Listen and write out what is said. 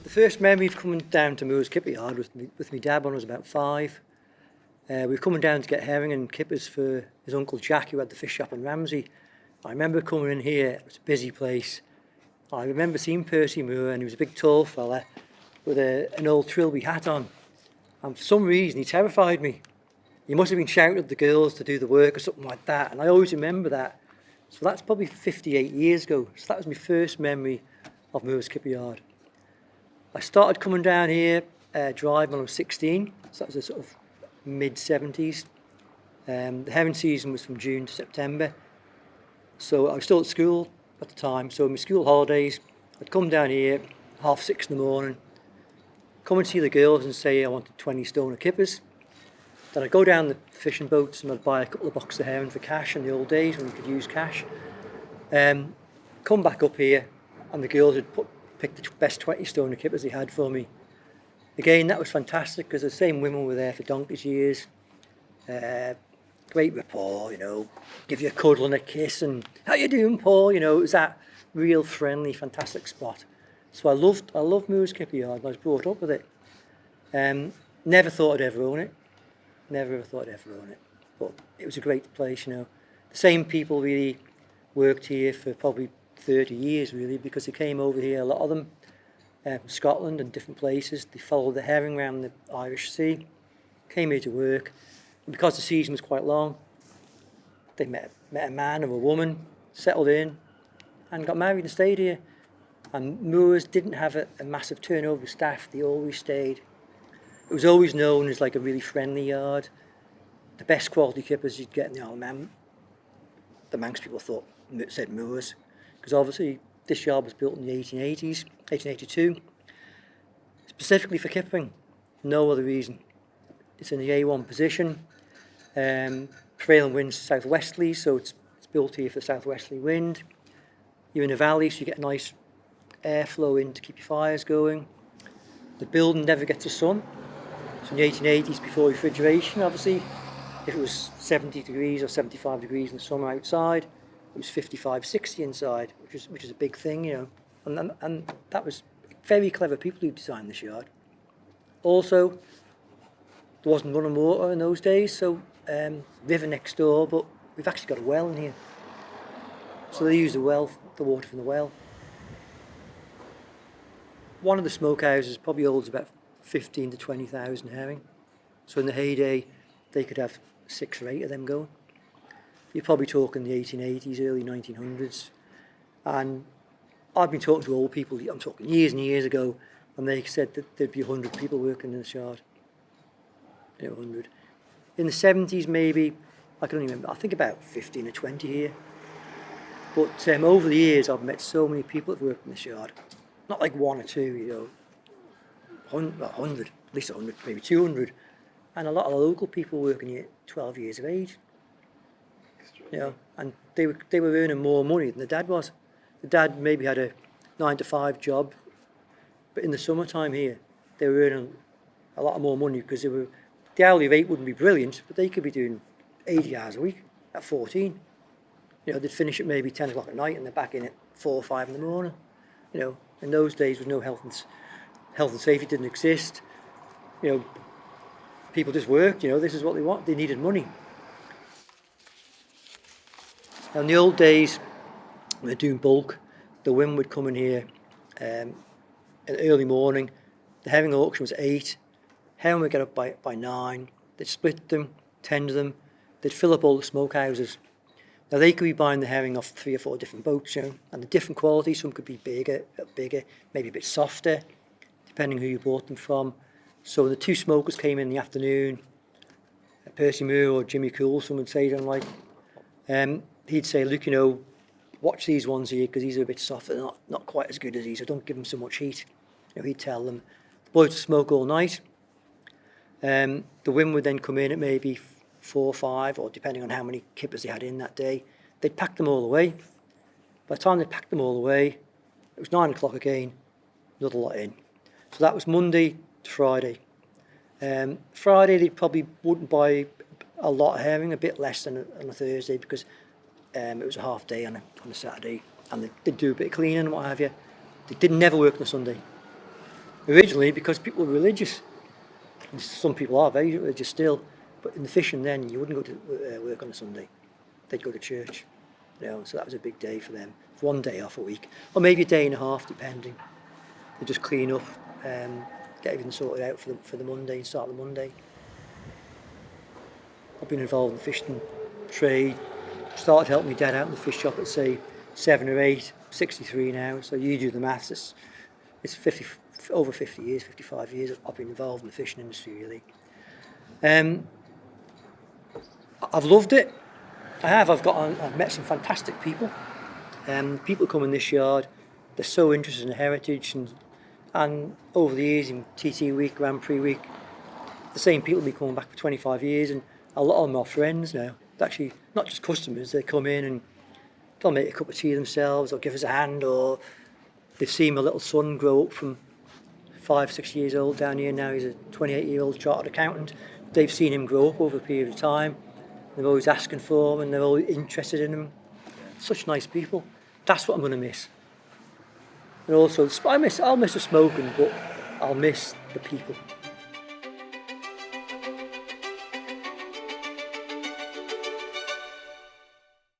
The first memory of coming down to Moore's Kipper Yard was with my dad when I was about 5. We were coming down to get herring and kippers for his uncle Jack, who had the fish shop in Ramsey. I remember coming in here, it was a busy place. I remember seeing Percy Moore, and he was a big tall fella with an old trilby hat on. And for some reason, he terrified me. He must have been shouting at the girls to do the work or something like that, and I always remember that. So that's probably 58 years ago. So that was my first memory of Moore's Kipper Yard. I started coming down here driving when I was 16, so that was the sort of mid-70s. The herring season was from June to September, so I was still at school at the time, so in my school holidays I'd come down here 6:30 in the morning, come and see the girls and say I wanted 20 stone of kippers. Then I'd go down the fishing boats and I'd buy a couple of boxes of herring for cash in the old days when you could use cash. Come back up here and the girls would pick the best 20 stone of kippers they had for me. Again, that was fantastic because the same women were there for donkey's years. Great rapport, you know, give you a cuddle and a kiss and how you doing, Paul? You know, it was that real friendly, fantastic spot. So I loved Moore's Kipper Yard and I was brought up with it. Never thought I'd ever own it. Never ever thought I'd ever own it. But it was a great place, you know. The same people really worked here for probably 30 years really, because they came over here, a lot of them, from Scotland and different places. They followed the herring around the Irish Sea, came here to work. And because the season was quite long, they met a man or a woman, settled in, and got married and stayed here. And Moors didn't have a massive turnover of staff, they always stayed. It was always known as like a really friendly yard. The best quality kippers you'd get in the Isle of Man, the Manx people said Moors, because obviously this yard was built in the 1880s, 1882, specifically for kippering, no other reason. It's in the A1 position, prevailing winds southwesterly, so it's built here for southwesterly wind. You're in a valley, so you get a nice airflow in to keep your fires going. The building never gets the sun. So in the 1880s, before refrigeration, obviously, if it was 70 degrees or 75 degrees in the summer outside, it was 55, 60 inside, which is a big thing, you know. And that was very clever people who designed this yard. Also, there wasn't running water in those days, so river next door, but we've actually got a well in here. So they use the water from the well. One of the smokehouses probably holds about 15 to 20,000 herring. So in the heyday, they could have 6 or 8 of them going. You're probably talking the 1880s, early 1900s. And I've been talking to old people, I'm talking years and years ago, and they said that there'd be 100 people working in this yard. You know, 100. In the 70s, maybe, I can only remember, I think about 15 or 20 here. But over the years, I've met so many people that worked in this yard. Not like 1 or 2, you know, 100, at least 100, maybe 200. And a lot of the local people working here 12 years of age. You know, and they were earning more money than the dad was. The dad maybe had a 9-to-5 job, but in the summertime here, they were earning a lot more money because the hourly rate wouldn't be brilliant, but they could be doing 80 hours a week at 14. You know, they'd finish at maybe 10 o'clock at night and they're back in at 4 or 5 in the morning. You know, in those days with no health and safety didn't exist. You know, people just worked, you know, this is what they want, they needed money. Now in the old days, when they're doing bulk, the women would come in here in the early morning. The herring auction was at 8. Herring would get up by 9. They'd split them, tender them. They'd fill up all the smokehouses. Now they could be buying the herring off 3 or 4 different boats, you know, and the different qualities. Some could be bigger, maybe a bit softer, depending who you bought them from. So when the 2 smokers came in the afternoon, Percy Moore or Jimmy Coulson would say to them, like, he'd say, look, you know, watch these ones here because these are a bit softer, they're not quite as good as these, so don't give them so much heat. You know, he'd tell them. The boys would smoke all night. The women would then come in at maybe 4 or 5, or depending on how many kippers they had in that day. They'd pack them all away. By the time they packed them all away, it was 9 o'clock again, another lot in. So that was Monday to Friday. Friday they probably wouldn't buy a lot of herring, a bit less than on a Thursday, because it was a half day on a Saturday and they do a bit of cleaning and what have you. They did never work on a Sunday. Originally, because people were religious. And some people are very religious still, but in the fishing then, you wouldn't go to work on a Sunday. They'd go to church. So that was a big day for them. 1 day off a week, or maybe a day and a half, depending. They just clean up, get everything sorted out for the Monday and start the Monday. I've been involved in the fishing trade. Started helping my dad out in the fish shop at say 7 or 8, 63 now. So you do the maths. It's 50, over 50 years, 55 years I've been involved in the fishing industry really. I've loved it. I have. I've met some fantastic people. People come in this yard. They're so interested in the heritage and over the years in TT Week, Grand Prix Week, the same people have been coming back for 25 years, and a lot of them are friends now. They're actually not just customers. They come in and they'll make a cup of tea themselves, or give us a hand, or they've seen my little son grow up from 5, 6 years old down here now. He's a 28-year-old chartered accountant. They've seen him grow up over a period of time. They're always asking for him and they're always interested in him. Such nice people. That's what I'm going to miss. And also, I'll miss the smoking, but I'll miss the people.